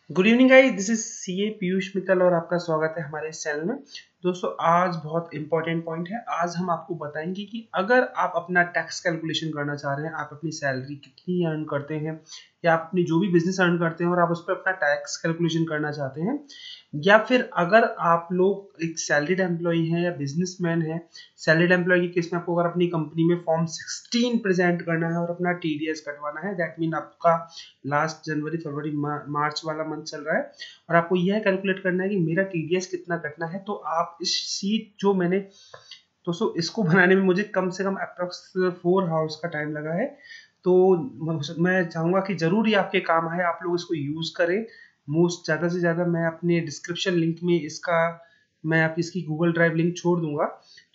Good evening guys, this is CA Piyush Mittal और आपका स्वागत है हमारे इस चैनल में। दोस्तों, आज बहुत इंपॉर्टेंट पॉइंट है। आज हम आपको बताएंगे कि अगर आप अपना टैक्स कैलकुलेशन करना चाह रहे हैं, आप अपनी सैलरी कितनी अर्न करते हैं या आप अपनी जो भी बिजनेस अर्न करते हैं और आप उस पर अपना टैक्स कैलकुलेशन करना चाहते हैं, या फिर अगर आप लोग एक सैलरीड एम्प्लॉय हैं या बिजनेसमैन हैं। सैलरीड एम्प्लॉय के केस में आपको अगर अपनी कंपनी में फॉर्म 16 प्रेजेंट करना है और अपना टीडीएस कटवाना है, दैट मीन आपका लास्ट जनवरी फरवरी मार्च वाला मंथ चल रहा है और आपको यह कैलकुलेट करना है कि मेरा टीडीएस कितना कटना है। तो आप इस शीट जो मैंने दोस्तों इसको बनाने में मुझे कम से कम अप्रोक्स 4 आवर्स का टाइम लगा है। तो मैं चाहूंगा कि जरूर ये आपके काम आए, आप लोग इसको यूज करें। मोस्ट ज़्यादा से ज़्यादा मैं अपने डिस्क्रिप्शन लिंक में मैं आप इसकी गूगल ड्राइव लिंक छोड़ दूंगा,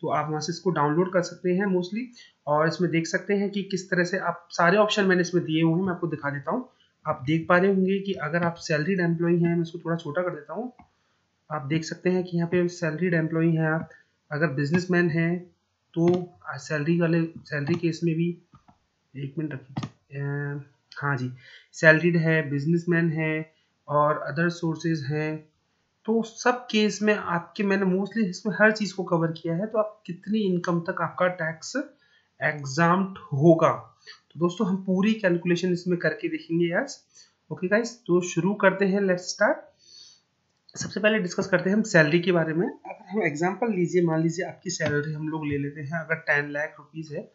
तो आप वहाँ से इसको डाउनलोड कर सकते हैं मोस्टली। और इसमें देख सकते हैं कि किस तरह से आप सारे ऑप्शन मैंने इसमें दिए हुए हैं। मैं आपको दिखा देता हूँ। आप देख पा रहे होंगे कि अगर आप सैलरीड एम्प्लॉई हैं, मैं इसको थोड़ा छोटा कर देता हूँ। आप देख सकते हैं कि यहाँ पे सैलरीड एम्प्लॉई हैं आप। अगर बिजनेसमैन हैं तो सैलरी केस में भी एक मिनट रखिए। हाँ जी, सैलरीड है, बिजनेसमैन है और अदर सोर्सेज हैं। तो सब केस में आपके मैंने मोस्टली इसमें हर चीज को कवर किया है। तो आप कितनी इनकम तक आपका टैक्स एग्जाम्प्ट होगा, तो दोस्तों हम पूरी कैलकुलेशन इसमें करके देखेंगे आज। ओके गाइस, तो शुरू करते हैं, लेट्स स्टार्ट। सबसे पहले डिस्कस करते हैं हम सैलरी के बारे में। अगर हम एग्जांपल लीजिए, मान लीजिए आपकी सैलरी हम लोग ले लेते हैं, अगर 10 लाख रुपीज़ है।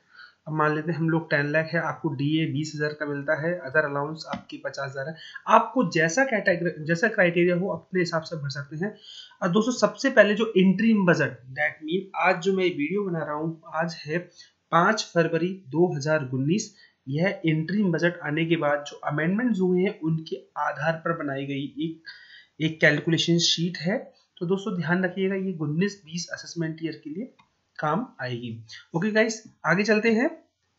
अब मान लेते हैं हम लोग 10 लाख है, आपको डीए 20,000 का मिलता है, अदर अलाउंस आपकी 50,000 है। आपको जैसा क्राइटेरिया हो अपने हिसाब से भर सकते हैं। और दोस्तों सबसे पहले जो इंट्रीम बजट, दैट मीन आज जो मैं वीडियो बना रहा हूँ, आज है 5 फरवरी 2019। यह इंट्रीम बजट आने के बाद जो अमेंडमेंट्स हुए हैं उनके आधार पर बनाई गई एक कैलकुलेशन शीट है। तो दोस्तों ध्यान रखिएगा, ये 19-20 असेसमेंट ईयर के लिए काम आएगी। ओके गाइस, आगे चलते हैं।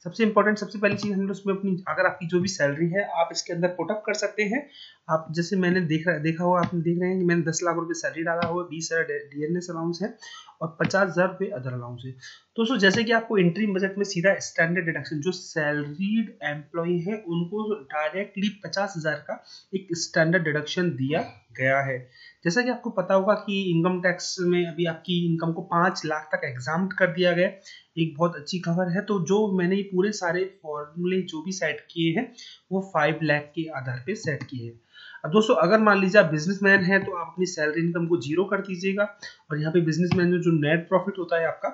सबसे इंपॉर्टेंट, सबसे पहली चीज हम लोग इसमें अपनी, अगर आपकी जो भी सैलरी है आप इसके अंदर पुटअप कर सकते हैं। आप जैसे मैंने देखा हुआ, आप देख रहे हैं कि मैंने 10 लाख रुपए सैलरी डाला हुआ, 20,000 डीएनएस अलाउंस है और 50,000 रुपए अदर अलाउंस है। दोस्तों जैसे कि आपको इंट्रीम बजट में सीधा स्टैंडर्ड डिडक्शन, जो सैलरीड एम्प्लॉय है उनको डायरेक्टली 50,000 का एक स्टैंडर्ड डिडक्शन दिया गया है। जैसा कि आपको पता होगा कि इनकम टैक्स में अभी आपकी इनकम को 5 लाख तक एग्जाम्प्ट कर दिया गया। एक बहुत अच्छी खबर है। तो जो मैंने ये पूरे सारे फॉर्मूले जो भी सेट किए हैं वो 5 लाख के आधार पे सेट किए हैं। अब दोस्तों अगर मान लीजिए आप बिजनेसमैन हैं तो आप अपनी सैलरी इनकम को 0 कर दीजिएगा और यहाँ पे बिजनेसमैन में जो नेट प्रॉफिट होता है आपका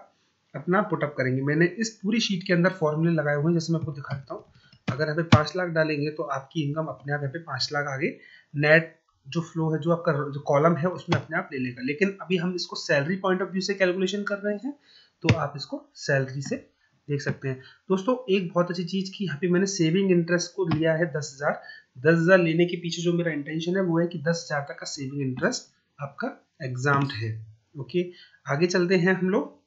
अपना पुटअप करेंगे। मैंने इस पूरी शीट के अंदर फॉर्मूले लगाए हुए हैं, जैसे मैं आपको दिखा देता हूँ। अगर यहाँ पे 5 लाख डालेंगे तो आपकी इनकम अपने आप यहाँ पे 5 लाख आगे नेट जो फ्लो है, जो आपका जो कॉलम है उसमें अपने आप ले लेगा। लेकिन अभी हम इसको सैलरी पॉइंट ऑफ व्यू से कैलकुलेशन कर रहे हैं, तो आप इसको सैलरी से देख सकते हैं। दोस्तों एक बहुत अच्छी चीज की, यहाँ पे मैंने सेविंग इंटरेस्ट को लिया है 10,000 लेने के पीछे जो मेरा इंटेंशन है वो है कि 10,000 तक का सेविंग इंटरेस्ट आपका एग्जाम्प्ट है। ओके, आगे चलते हैं हम लोग।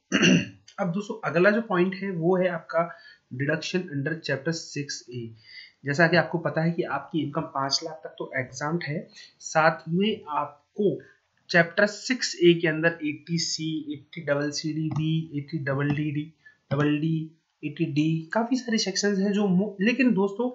अब दोस्तों अगला जो पॉइंट है वो है आपका डिडक्शन अंडर चैप्टर 6A। जैसा कि आपको पता है कि आपकी इनकम 5 लाख तक तो एग्जाम्प्ट है, साथ में आपको चैप्टर 6A के अंदर 80C, 80CCD, 80DD, 80D, काफी सारे सेक्शंस हैं जो लेकिन दोस्तों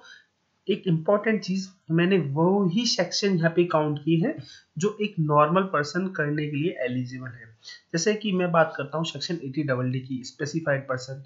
एक इम्पॉर्टेंट चीज, मैंने वो ही सेक्शन यहाँ पे काउंट की है जो एक नॉर्मल पर्सन करने के लिए एलिजिबल है। जैसे कि मैं बात करता हूँ सेक्शन 80DD की, स्पेसिफाइड पर्सन।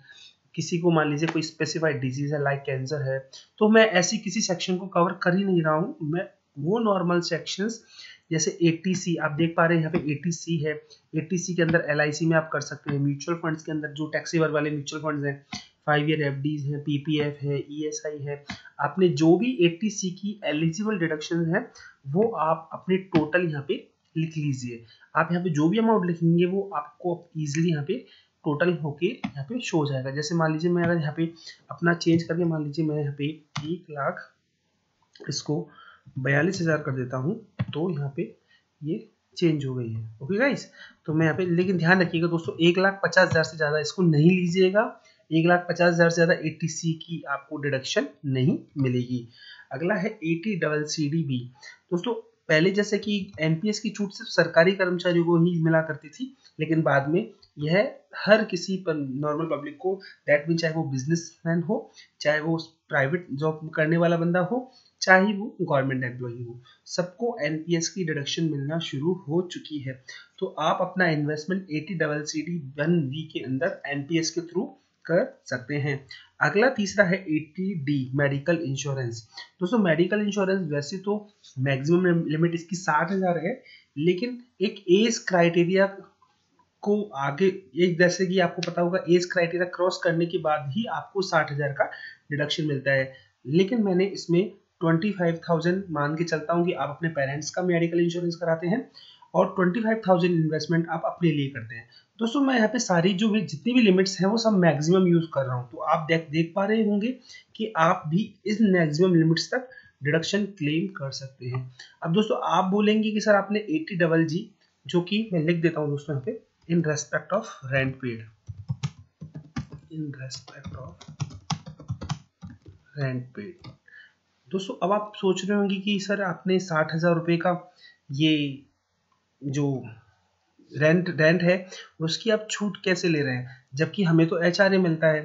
किसी को मान लीजिए कोई स्पेसिफाइड डिजीज है लाइक कैंसर है, तो मैं ऐसी किसी सेक्शन को कवर कर ही नहीं रहा हूँ। मैं वो नॉर्मल सेक्शंस जैसे 80C, आप देख पा रहे हैं यहाँ पे 80C है। 80C के अंदर LIC में आप कर सकते हैं। म्यूचुअल फंड्स के अंदर जो टैक्सेबल वाले म्यूचुअल फंड्स हैं, 5 ईयर FDs हैं, PPF है, ESI है। आपने जो भी 80C की एलिजिबल डिडक्शन है वो आप अपने टोटल यहाँ पे लिख लीजिए। आप यहाँ पे जो भी अमाउंट लिखेंगे वो आपको इजिली यहाँ पे टोटल होके यहाँ पे शो हो जाएगा। जैसे मान लीजिए मैं अगर यहाँ पे अपना चेंज करके, मान लीजिए मैं यहाँ पे 1 लाख इसको 42,000 कर देता हूँ, तो यहाँ पे ये चेंज हो गई है। ओके गाइस, तो मैं यहाँ पे, लेकिन ध्यान रखिएगा दोस्तों 1,50,000 से ज्यादा इसको नहीं लीजिएगा। 1,50,000 से ज्यादा 80C की आपको डिडक्शन नहीं मिलेगी। अगला है 80CCD। दोस्तों पहले जैसे कि एनपीएस की छूट सिर्फ सरकारी कर्मचारियों को ही मिला करती थी, लेकिन बाद में यह हर किसी पर नॉर्मल पब्लिक को, दैट मीन चाहे वो बिजनेसमैन हो, चाहे वो प्राइवेट जॉब करने वाला बंदा हो, चाहे वो गवर्नमेंट एम्प्लॉई हो, सबको एनपीएस की डिडक्शन मिलना शुरू हो चुकी है। तो आप अपना इन्वेस्टमेंट 80CCD 1V के अंदर एनपीएस के थ्रू कर सकते हैं। अगला तीसरा है 80D मेडिकल इंश्योरेंस। दोस्तों मेडिकल इंश्योरेंस वैसे तो मैक्सिमम लिमिट इसकी 60,000 है, लेकिन एक एज क्राइटेरिया को आगे, एक जैसे कि आपको पता होगा एज क्राइटेरिया क्रॉस करने के बाद ही आपको 60,000 का डिडक्शन मिलता है, लेकिन मैंने इसमें 25,000 मान के चलता हूँ कि आप अपने पेरेंट्स का मेडिकल इंश्योरेंस कराते हैं और 25,000 इन्वेस्टमेंट आप अपने लिए करते हैं। दोस्तों मैं यहाँ पे सारी जो भी जितनी भी लिमिट्स हैं वो सब मैक्सिमम यूज कर रहा हूँ, तो आप देख पा रहे होंगे कि आप भी इस मैक्सिमम लिमिट्स तक डिडक्शन क्लेम कर सकते हैं। अब दोस्तों आप बोलेंगे कि सर आपने 80GG, जो कि मैं लिख देता हूँ दोस्तों यहाँ पे, in respect of rent paid, in respect of rent paid। दोस्तों अब आप सोच रहे होंगे कि सर आपने 60,000 रुपए का ये जो रेंट है उसकी आप छूट कैसे ले रहे हैं, जबकि हमें तो एचआरए मिलता है।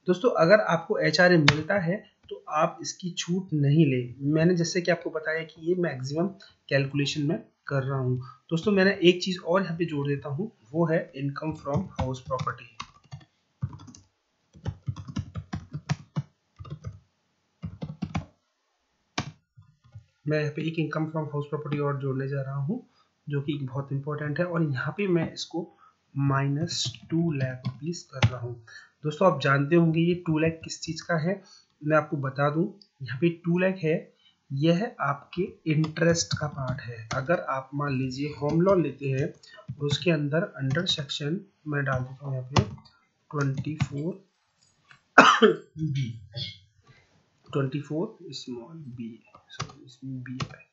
दोस्तों अगर आपको एचआरए मिलता है तो आप इसकी छूट नहीं ले, मैंने जैसे कि आपको बताया कि ये मैक्सिमम कैलकुलेशन में कर रहा हूँ। दोस्तों मैंने एक चीज और यहाँ पे जोड़ देता हूँ, वो है इनकम फ्रॉम हाउस प्रॉपर्टी। मैं यहाँ पे एक इनकम फ्रॉम हाउस प्रॉपर्टी और जोड़ने जा रहा हूँ, जो कि बहुत इंपॉर्टेंट है, और यहाँ पे मैं इसको -2 लाख रुपीस कर रहा हूँ। दोस्तों आप जानते होंगे ये 2 लाख किस चीज का है, मैं आपको बता दूं, यहाँ पे 2 लाख है, यह आपके इंटरेस्ट का पार्ट है। अगर आप मान लीजिए होम लोन लेते हैं और उसके अंदर अंडर सेक्शन मैं डाल देता हूँ यहाँ पे 24B 24 स्मॉल बी, इसमें बी है,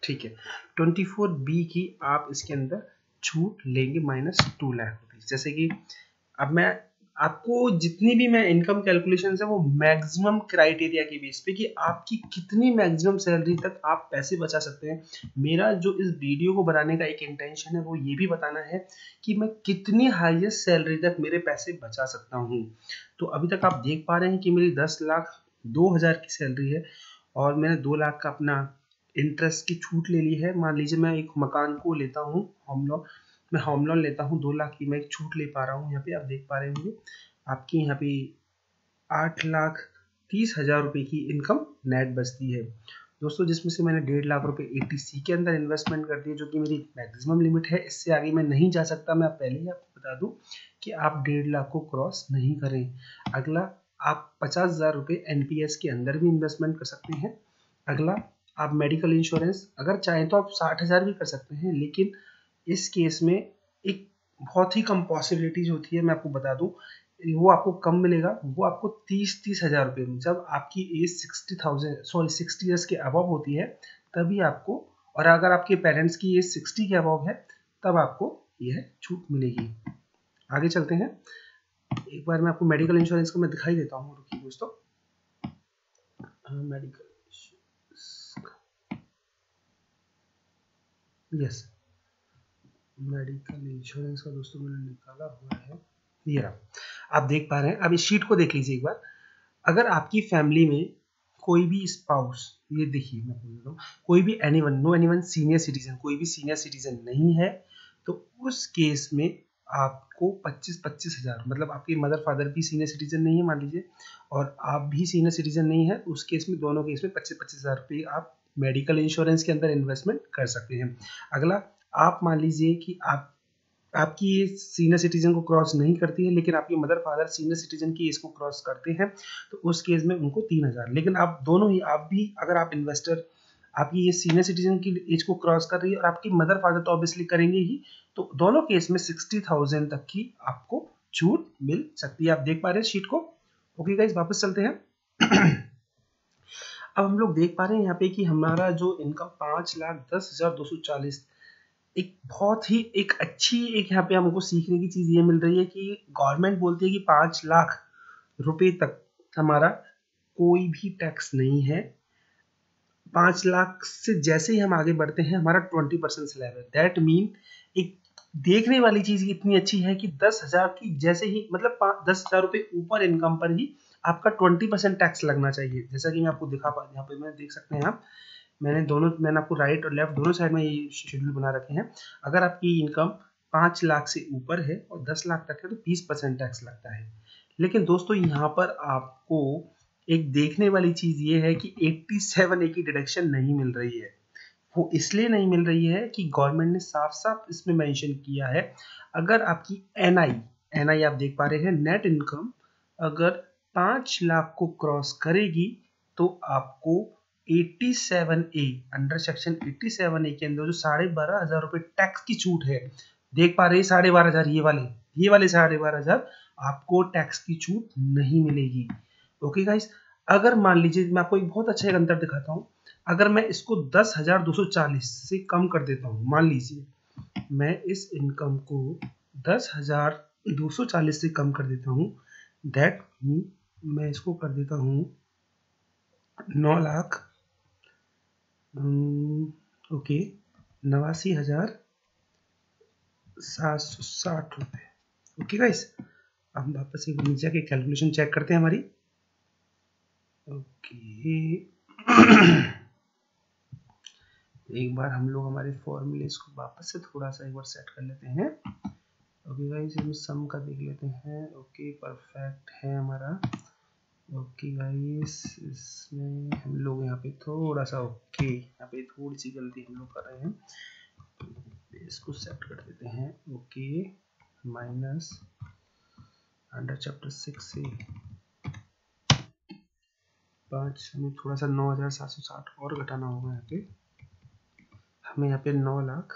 ठीक है, 24B की आप इसके अंदर छूट लेंगे -2 लाख रुपीस। जैसे कि अब मैं आपको जितनी भी मैं इनकम कैलकुलेशन है वो मैक्सिमम क्राइटेरिया के बेस पे कि आपकी कितनी मैक्सिमम सैलरी तक आप पैसे बचा सकते हैं। मेरा जो इस वीडियो को बनाने का एक इंटेंशन है वो ये भी बताना है कि मैं कितनी हाईएस्ट सैलरी तक मेरे पैसे बचा सकता हूँ। तो अभी तक आप देख पा रहे हैं कि मेरी 10,02,000 की सैलरी है और मैंने 2 लाख का अपना इंटरेस्ट की छूट ले ली है। मान लीजिए मैं एक मकान को लेता हूँ होम लोन, मैं होम लोन लेता हूँ 2 लाख की, मैं एक छूट ले पा रहा हूँ। यहाँ पे आप देख पा रहे होंगे आपकी यहाँ पे 8,30,000 रुपये की इनकम नेट बचती है दोस्तों, जिसमें से मैंने 1.5 लाख रुपए एटीसी के अंदर इन्वेस्टमेंट कर दिए, जो कि मेरी मैक्सिमम लिमिट है, इससे आगे मैं नहीं जा सकता। मैं पहले ही आपको बता दूं कि आप 1.5 लाख को क्रॉस नहीं करें। अगला आप 50,000 रुपये एनपीएस के अंदर भी इन्वेस्टमेंट कर सकते हैं। अगला आप मेडिकल इंश्योरेंस अगर चाहें तो आप 60,000 भी कर सकते हैं, लेकिन इस केस में एक बहुत ही कम पॉसिबिलिटीज होती है, मैं आपको बता दूं वो आपको कम मिलेगा, वो आपको 30,000 रुपये में, जब आपकी एज 60 ईयर्स के अबव होती है तभी आपको, और अगर आपके पेरेंट्स की एज 60 के अबव है तब आपको यह छूट मिलेगी। आगे चलते हैं, एक बार मैं आपको मेडिकल इंश्योरेंस को मैं दिखाई देता हूँ, रुकिए दोस्तों। मेडिकल यस मेडिकल इंश्योरेंस का दोस्तों मैंने निकाला हुआ है, ये रहा। आप देख पा रहे हैं, अब इस शीट को देख लीजिए एक बार। अगर आपकी फैमिली में कोई भी स्पाउस, ये देखिए मैं बोल रहा हूँ, कोई भी anyone, no anyone senior citizen, कोई भी सीनियर सिटीजन नहीं है, तो उस केस में आपको 25,000 मतलब आपके मदर फादर भी सीनियर सिटीजन नहीं है मान लीजिए, और आप भी सीनियर सिटीजन नहीं है, उस केस में दोनों केस में 25,000 रुपये आप मेडिकल इंश्योरेंस के अंदर इन्वेस्टमेंट कर सकते हैं। अगला आप मान लीजिए कि आपकी एज सीनियर सिटीजन को क्रॉस नहीं करती है, लेकिन आपके मदर फादर सीनियर सिटीजन की एज को क्रॉस करते हैं, तो उस केस में उनको 3,000। लेकिन आप दोनों ही, आप भी अगर आप इन्वेस्टर, आपकी ये सीनियर सिटीजन की एज को क्रॉस कर रही है और आपकी मदर फादर तो ऑब्वियसली करेंगे ही, तो दोनों केस में 60,000 तक की आपको छूट मिल सकती है। आप देख पा रहे हैं शीट को। ओके गाइस, वापस चलते हैं। अब हम लोग देख पा रहे हैं यहाँ पे कि हमारा जो इनकम 5,10,240, एक बहुत ही एक अच्छी, एक यहाँ पे हमको सीखने की चीज ये मिल रही है कि गवर्नमेंट बोलती है कि 5 लाख रुपए तक हमारा कोई भी टैक्स नहीं है। 5 लाख से जैसे ही हम आगे बढ़ते हैं हमारा 20% स्लैब है। दैट मीन एक देखने वाली चीज इतनी अच्छी है कि 10,000 की जैसे ही मतलब 10,000 रुपये ऊपर इनकम पर ही आपका 20% टैक्स लगना चाहिए। जैसा कि मैं आपको दिखा पा यहाँ पे मैं देख सकते हैं आप, मैंने आपको राइट और लेफ्ट दोनों साइड में ये शेड्यूल बना रखे हैं। अगर आपकी इनकम 5 लाख से ऊपर है और 10 लाख तक है तो 20% टैक्स लगता है। लेकिन दोस्तों यहाँ पर आपको एक देखने वाली चीज ये है कि 87 की डिडक्शन नहीं मिल रही है। वो इसलिए नहीं मिल रही है कि गवर्नमेंट ने साफ साफ इसमें मेंशन किया है, अगर आपकी एनआई आप देख पा रहे हैं नेट इनकम अगर 5 लाख को क्रॉस करेगी तो आपको 87A अंडर सेक्शन 87A के अंदर जो 12,500 रुपए टैक्स की छूट है, देख पा रहे हैं 12,500, ये वाले 12,500 आपको टैक्स की छूट नहीं मिलेगी। ओके गाइस, अगर मान लीजिए मैं आपको एक बहुत अच्छा एक अंतर दिखाता हूँ, अगर मैं इसको 10,240 से कम कर देता हूँ, मान लीजिए मैं इस इनकम को 10,240 से कम कर देता हूँ, दैट मैं इसको कर देता हूँ 9 लाख ओके 89,760 रुपये। ओके गाइस, अब हम वापस एक नीचे के कैलकुलेशन चेक करते हैं हमारी। ओके एक बार हम लोग हमारे फॉर्मूलेस को वापस से थोड़ा सा एक बार सेट कर लेते हैं। ओके गाइस, हम सम का देख लेते हैं। ओके परफेक्ट है हमारा। ओके गाइस, इसमें हम लोग यहाँ पे थोड़ा सा यहाँ पे थोड़ी सी गलती हम लोग कर रहे हैं, इसको सेट कर देते हैं। ओके माइनस अंडर चैप्टर 6 से 5 हमें थोड़ा सा 9,760 और घटाना होगा। यहाँ पे हमें यहाँ पे 9 लाख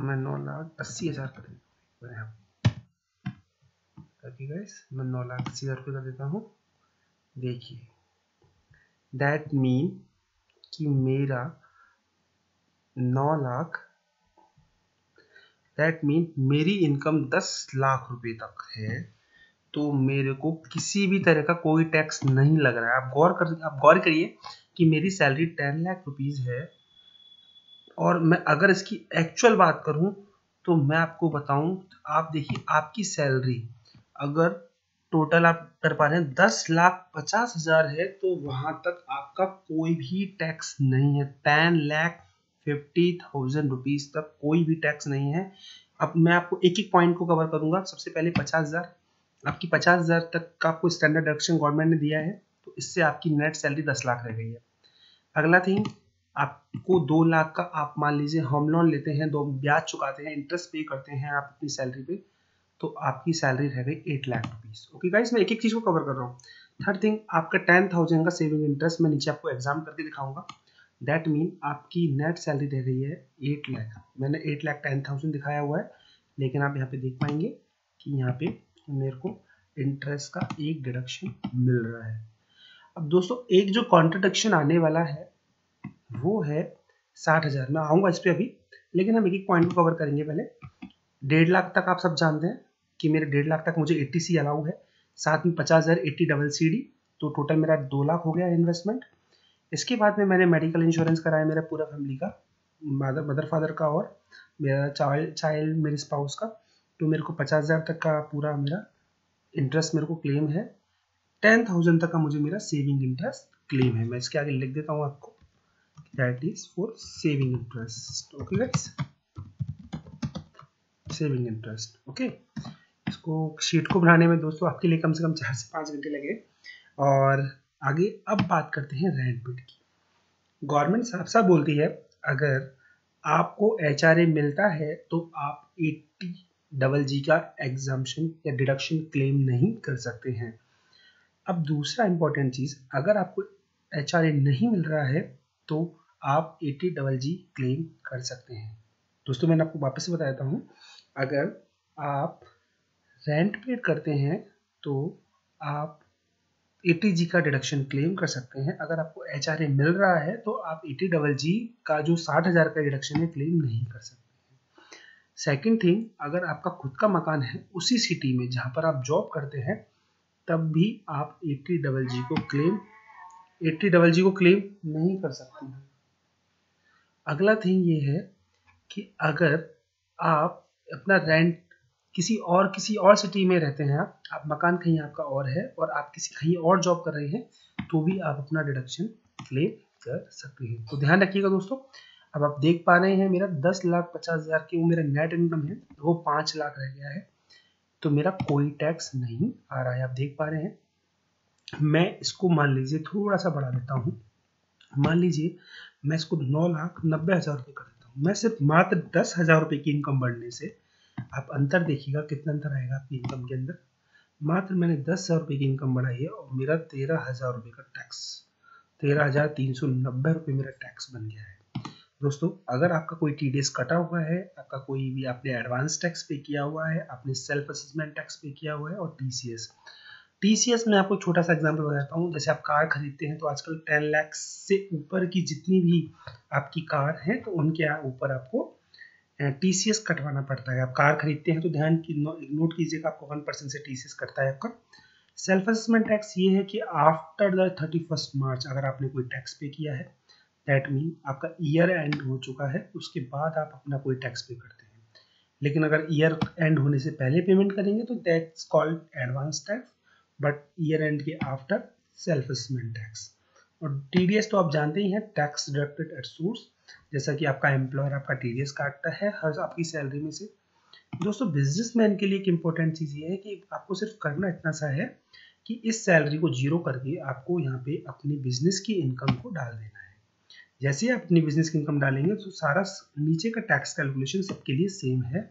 मैं 9,80,000 कर देता हूँ। गाइस मैं 9,80,000 रुपये कर देता हूँ। देखिए दैट मीन कि मेरा 9 लाख दैट मीन मेरी इनकम 10 लाख रुपए तक है तो मेरे को किसी भी तरह का कोई टैक्स नहीं लग रहा है। आप गौर करिए कि मेरी सैलरी 10 लाख रुपीज है और मैं अगर इसकी एक्चुअल बात करूं तो मैं आपको बताऊं, आप देखिए आपकी सैलरी अगर टोटल आप कर पा रहे हैं 10,50,000 है तो वहां तक आपका कोई भी टैक्स नहीं है। 10,50,000 रुपीज तक कोई भी टैक्स नहीं है। अब मैं आपको एक एक पॉइंट को कवर करूंगा। सबसे पहले 50,000, आपकी 50,000 तक का आपको स्टैंडर्ड डिडक्शन गवर्नमेंट ने दिया है तो इससे आपकी नेट सैलरी 10 लाख रह गई है। अगला थिंग, आपको 2 लाख का आप मान लीजिए होम लोन लेते हैं, 2 ब्याज चुकाते हैं, इंटरेस्ट पे करते हैं आप अपनी सैलरी पे, तो आपकी सैलरी रह गई 8 लाख रुपीज। ओके गाइस, मैं एक एक चीज को कवर कर रहा हूँ। थर्ड थिंग, आपका 10,000 का सेविंग इंटरेस्ट मैं नीचे आपको एग्जाम करके दिखाऊंगा। दैट मीन आपकी नेट सैलरी रह गई है 8 लाख। मैंने 8 लाख 10,000 दिखाया हुआ है, लेकिन आप यहाँ पे देख पाएंगे कि यहाँ पे मेरे को इंटरेस्ट का एक डिडक्शन मिल रहा है। अब दोस्तों एक जो कॉन्ट्रडिक्शन आने वाला है वो है 60,000। मैं आऊंगा इस पे अभी, लेकिन हम एक एक पॉइंट को कवर करेंगे। पहले 1.5 लाख तक आप सब जानते हैं कि मेरे 1.5 लाख तक मुझे 80C अलाउ है, साथ में 50,000 80 डबल CD, तो टोटल मेरा 2 लाख हो गया इन्वेस्टमेंट। इसके बाद में मैंने मेडिकल इंश्योरेंस कराया मेरा पूरा फैमिली का, मदर फादर का और मेरा चाइल्ड मेरे स्पाउस का, तो मेरे को 50,000 तक का पूरा मेरा इंटरेस्ट मेरे को क्लेम है। 10,000 तक का मुझे मेरा सेविंग इंटरेस्ट क्लेम है। मैं इसके आगे लिख देता हूँ आपको, that is for saving interest. Okay guys, saving interest. Okay, इसको शीट को बनाने में दोस्तों आपके लिए कम से कम 4 से 5 घंटे लगे। और आगे अब बात करते हैं रेंट पेड की। गवर्नमेंट साफ साफ बोलती है अगर आपको HRA मिलता है तो आप 80GG का एग्जाम्पशन या डिडक्शन क्लेम नहीं कर सकते हैं। अब दूसरा इंपॉर्टेंट चीज, अगर आपको HRA नहीं मिल रहा है तो आप 80GG क्लेम कर सकते हैं। दोस्तों मैंने आपको वापस से बता देता हूँ, अगर आप रेंट पेड करते हैं तो आप 80G का डिडक्शन क्लेम कर सकते हैं। अगर आपको HRA मिल रहा है तो आप 80GG का जो 60,000 का डिडक्शन है क्लेम नहीं कर सकते हैं। सेकेंड थिंग, अगर आपका खुद का मकान है उसी सिटी में जहां पर आप जॉब करते हैं तब भी आप 80GG को क्लेम 80GG को क्लेम नहीं कर सकती हैं। अगला थिंग ये है कि अगर आप अपना रेंट किसी और सिटी में रहते हैं, आप मकान कहीं आपका और है और आप किसी कहीं और जॉब कर रहे हैं, तो भी आप अपना डिडक्शन क्लेम कर सकते हैं। तो ध्यान रखिएगा दोस्तों। अब आप देख पा रहे हैं मेरा 10,50,000 की वो मेरा नेट इनकम है, वो 5 लाख रह गया है, तो मेरा कोई टैक्स नहीं आ रहा है। आप देख पा रहे हैं। मैं इसको मान लीजिए थोड़ा सा बढ़ा देता हूँ। मान लीजिए मैं इसको 9,90,000 रुपये कर देता हूँ। मैं सिर्फ मात्र 10,000 रुपये की इनकम बढ़ने से, आप अंतर देखिएगा कितना अंतर आएगा आपकी इनकम के अंदर। मात्र मैंने 10,000 रुपये की इनकम बढ़ाई है और मेरा 13,000 रुपये का टैक्स, 13,390 रुपये मेरा टैक्स बन गया है। दोस्तों, अगर आपका कोई TDS कटा हुआ है, आपका कोई भी आपने एडवांस टैक्स पे किया हुआ है, आपने सेल्फ असेसमेंट टैक्स पे किया हुआ है और TCS में आपको छोटा सा एग्जांपल बताता हूँ। जैसे आप कार खरीदते हैं तो आजकल 10 लाख से ऊपर की जितनी भी आपकी कार है तो उनके ऊपर आपको TCS कटवाना पड़ता है। आप कार खरीदते हैं तो ध्यान की नोट कीजिएगा, आपको 1% से TCS कटता है आपका। सेल्फ असेसमेंट टैक्स ये है कि आफ्टर द 31 मार्च अगर आपने कोई टैक्स पे किया है, दैट मीन आपका ईयर एंड हो चुका है, उसके बाद आप अपना कोई टैक्स पे करते हैं। लेकिन अगर ईयर एंड होने से पहले पेमेंट करेंगे तो that's called advance tax, but year and के आफ्टर सेल्फ असेसमेंट टैक्स। और TDS तो आप जानते ही हैं, टैक्स डिडक्टेड एट सोर्स, जैसा कि आपका एम्प्लॉयर आपका TDS काटता है हर आपकी सैलरी में से। दोस्तों, बिजनेसमैन के लिए एक इम्पोर्टेंट चीज़ ये है कि आपको सिर्फ करना इतना सा है कि इस सैलरी को जीरो करके आपको यहाँ पे अपनी बिजनेस की इनकम को डाल देना है। जैसे आप अपनी बिजनेस की इनकम डालेंगे तो सारा नीचे का टैक्स कैलकुलेशन सबके लिए सेम है,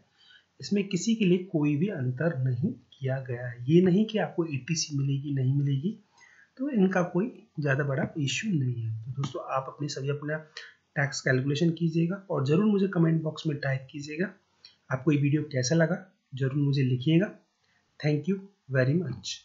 इसमें किसी के लिए कोई भी अंतर नहीं किया गया है। ये नहीं कि आपको ATC मिलेगी नहीं मिलेगी, तो इनका कोई ज़्यादा बड़ा इश्यू नहीं है। तो दोस्तों, आप अपने सभी अपना टैक्स कैलकुलेशन कीजिएगा और ज़रूर मुझे कमेंट बॉक्स में टाइप कीजिएगा आपको ये वीडियो कैसा लगा, ज़रूर मुझे लिखिएगा। Thank you very much.